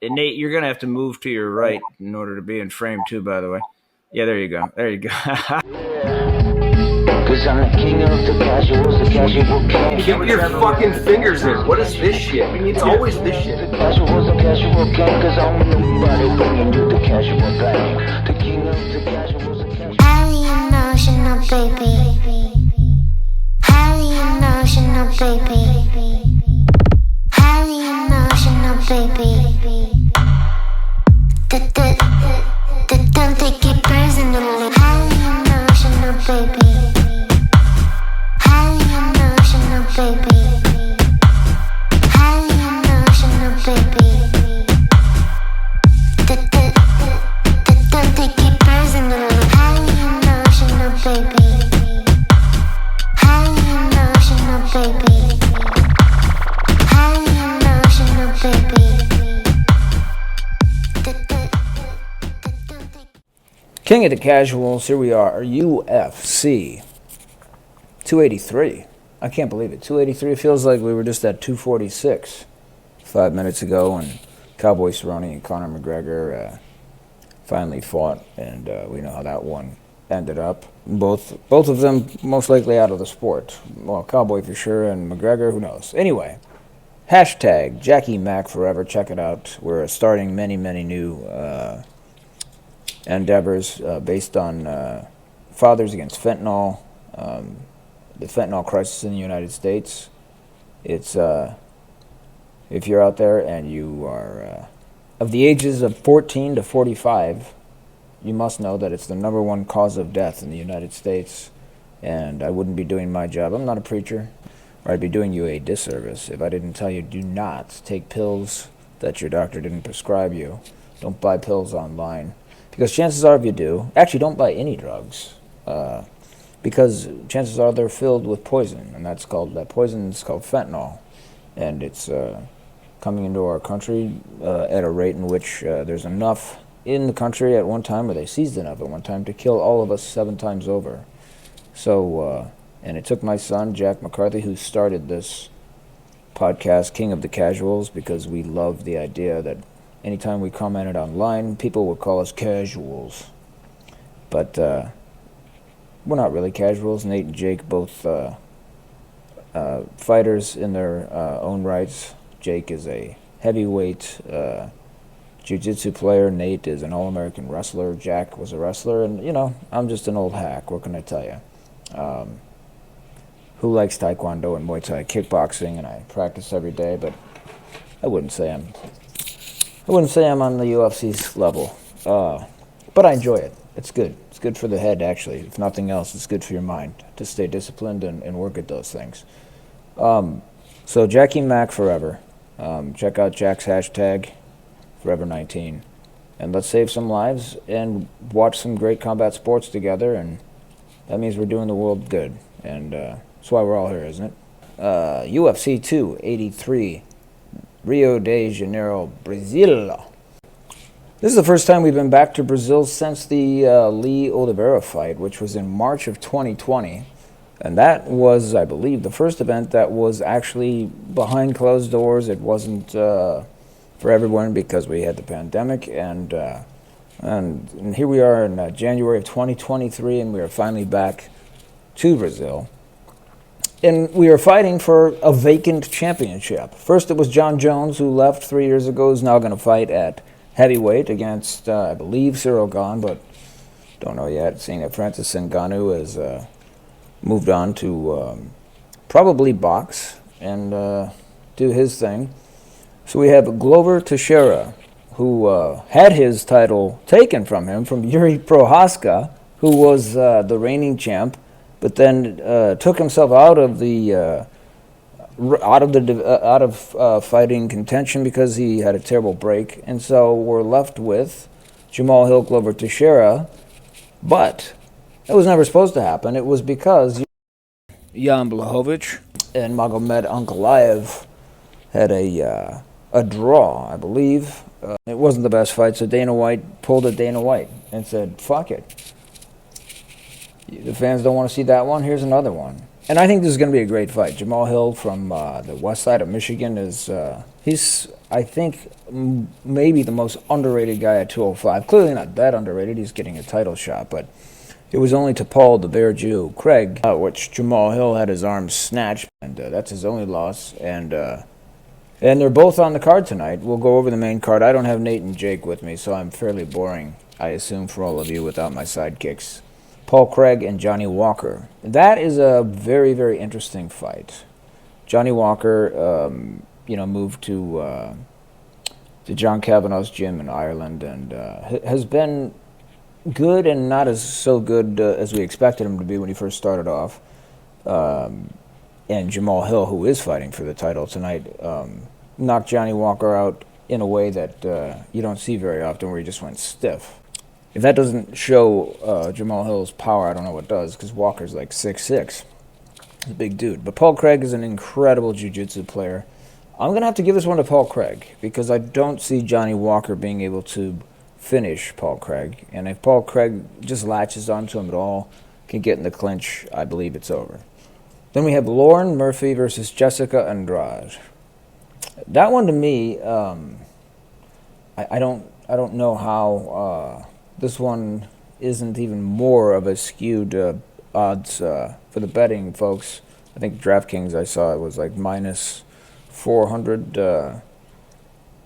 And Nate, you're gonna have to move to your right in order to be in frame too. By the way, yeah, there you go. There you go. Cause I'm the king of the casuals, the casual king. Get your fucking fingers in. What is this shit? It's always this shit. The casuals, the casual king. Cause I'm nobody bringing you the casual bang. The king of the casuals, the casual. Highly emotional, baby. Highly emotional, baby. Highly emotional, baby. Don't take it personally. Highly emotional, baby. Highly emotional, baby. Highly emotional, baby. Don't take it personally. Highly emotional, baby. Highly emotional, baby. Highly emotional, baby. King of the Casuals, here we are, UFC 283. I can't believe it. 283 feels like we were just at 246 5 minutes ago when Cowboy Cerrone and Conor McGregor finally fought, and we know how that one ended up. Both of them most likely out of the sport. Well, Cowboy for sure, and McGregor, who knows. Anyway, hashtag Jackie Mac Forever. Check it out. We're starting many new endeavors based on Fathers Against Fentanyl, the fentanyl crisis in the United States. It's if you're out there and you are of the ages of 14 to 45, you must know that it's the #1 cause of death in the United States, and I wouldn't be doing my job. I'm not a preacher, or I'd be doing you a disservice if I didn't tell you, do not take pills that your doctor didn't prescribe you. Don't buy pills online. Because chances are if you do, actually don't buy any drugs, because chances are they're filled with poison, and that poison is called fentanyl, and it's coming into our country at a rate in which there's enough in the country at one time, or they seized enough at one time, to kill all of us 7 times over. So, and it took my son, Jack McCarthy, who started this podcast, King of the Casuals, because we love the idea that anytime we commented online, people would call us casuals. But we're not really casuals. Nate and Jake, both fighters in their own rights. Jake is a heavyweight jiu-jitsu player. Nate is an all-American wrestler. Jack was a wrestler. And, I'm just an old hack. What can I tell you? Who likes taekwondo and Muay Thai kickboxing, and I practice every day, but I wouldn't say I'm on the UFC's level, but I enjoy it. It's good. It's good for the head, actually. If nothing else, it's good for your mind to stay disciplined and work at those things. So Jackie Mac Forever. Check out Jack's hashtag, Forever19. And let's save some lives and watch some great combat sports together, and that means we're doing the world good. And that's why we're all here, isn't it? UFC 283. Rio de Janeiro, Brazil. This is the first time we've been back to Brazil since the Lee Oliveira fight, which was in March of 2020. And that was, I believe, the first event that was actually behind closed doors. It wasn't for everyone because we had the pandemic. And here we are in January of 2023, and we are finally back to Brazil. And we are fighting for a vacant championship. First it was John Jones, who left 3 years ago, who's now going to fight at heavyweight against, I believe, Cyril Gane, but don't know yet, seeing that Francis Ngannou has moved on to probably box and do his thing. So we have Glover Teixeira, who had his title taken from him, from Yuri Prohaska, who was the reigning champ, but then took himself out of fighting contention because he had a terrible break, and so we're left with Jamal Hill, Glover Teixeira. But it was never supposed to happen. It was because Jan Blachowicz and Magomed Ankalaev had a draw, I believe. It wasn't the best fight, so Dana White pulled a Dana White and said, "Fuck it. The fans don't want to see that one. Here's another one." And I think this is going to be a great fight. Jamal Hill from the west side of Michigan is, he's, I think, maybe the most underrated guy at 205. Clearly not that underrated. He's getting a title shot, but it was only to Paul the Bear Jew Craig, which Jamal Hill had his arms snatched, and that's his only loss. And they're both on the card tonight. We'll go over the main card. I don't have Nate and Jake with me, so I'm fairly boring, I assume, for all of you without my sidekicks. Paul Craig and Johnny Walker. That is a very, very interesting fight. Johnny Walker, moved to John Kavanagh's gym in Ireland and has been good and not as so good as we expected him to be when he first started off. And Jamal Hill, who is fighting for the title tonight, knocked Johnny Walker out in a way that you don't see very often, where he just went stiff. If that doesn't show Jamal Hill's power, I don't know what does, because Walker's like 6'6". He's a big dude. But Paul Craig is an incredible jiu-jitsu player. I'm going to have to give this one to Paul Craig, because I don't see Johnny Walker being able to finish Paul Craig. And if Paul Craig just latches onto him at all, can get in the clinch, I believe it's over. Then we have Lauren Murphy versus Jessica Andrade. That one, to me, I don't know how this one isn't even more of a skewed odds for the betting folks. I think DraftKings, I saw it was like minus 400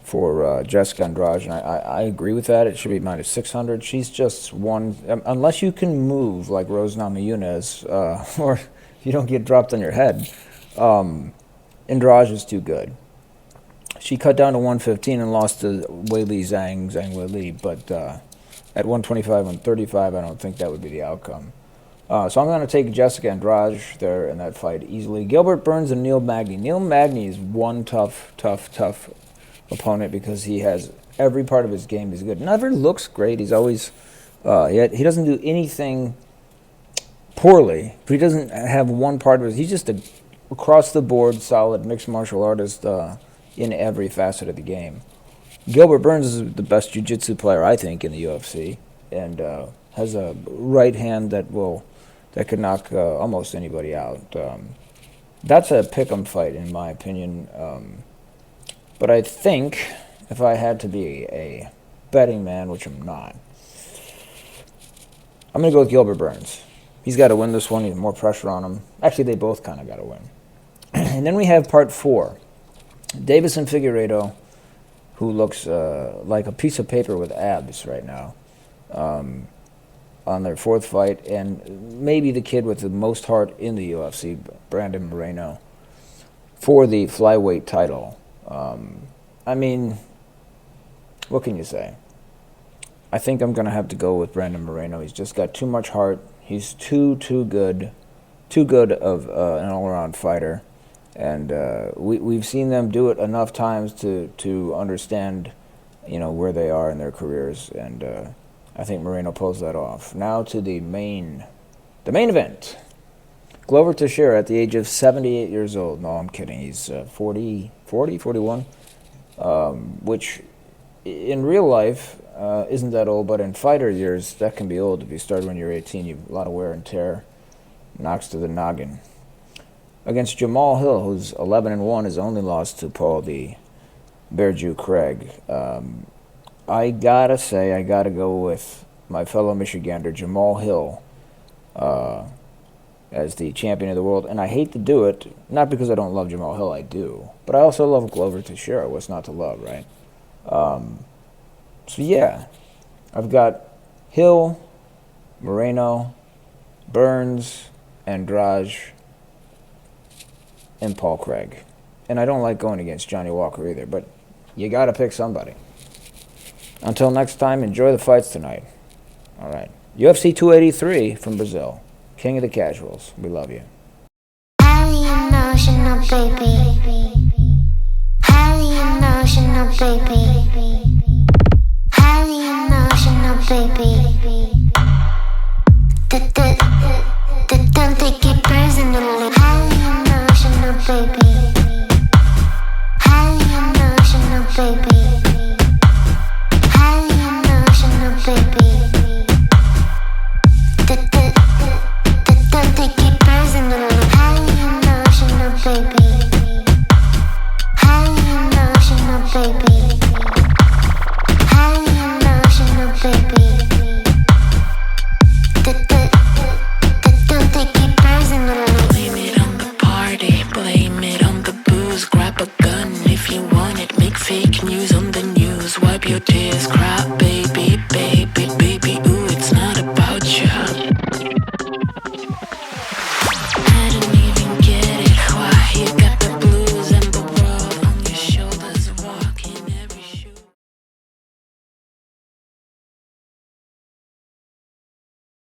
for Jessica Andrade, and I agree with that. It should be minus 600. She's just one, unless you can move like Rose Namajunas, or you don't get dropped on your head. Andrade is too good. She cut down to 115 and lost to Zhang Weili, but at 125, 135, I don't think that would be the outcome. So I'm going to take Jessica Andrade there in that fight easily. Gilbert Burns and Neil Magny. Neil Magny is one tough opponent because he has every part of his game. He's good. Never looks great. He's always he doesn't do anything poorly, but he doesn't have one part of it. He's just across the board solid mixed martial artist in every facet of the game. Gilbert Burns is the best jiu-jitsu player, I think, in the UFC, and has a right hand that could knock almost anybody out. That's a pick'em fight, in my opinion. But I think if I had to be a betting man, which I'm not, I'm going to go with Gilbert Burns. He's got to win this one. He's more pressure on him. Actually, they both kind of got to win. And then we have part 4. Davis and Figueiredo, who looks like a piece of paper with abs right now, on their 4th fight, and maybe the kid with the most heart in the UFC, Brandon Moreno, for the flyweight title. I mean, what can you say? I think I'm going to have to go with Brandon Moreno. He's just got too much heart. He's too good of an all-around fighter. And we've seen them do it enough times to understand, where they are in their careers. And I think Moreno pulls that off. Now to the main event. Glover Teixeira at the age of 78 years old. No, I'm kidding. He's 41, which in real life isn't that old, but in fighter years, that can be old. If you start when you're 18, you have a lot of wear and tear. Knocks to the noggin. Against Jamal Hill, who's 11-1, his only loss to Paul the Bear Jew Craig. I gotta say, I gotta go with my fellow Michigander, Jamal Hill, as the champion of the world. And I hate to do it, not because I don't love Jamal Hill, I do. But I also love Glover Teixeira. What's not to love, right? So yeah, I've got Hill, Moreno, Burns, Andrade, and Paul Craig. And I don't like going against Johnny Walker either, but you got to pick somebody. Until next time, enjoy the fights tonight. All right. UFC 283 from Brazil. King of the Casuals. We love you. Highly emotional, baby. Highly emotional, baby.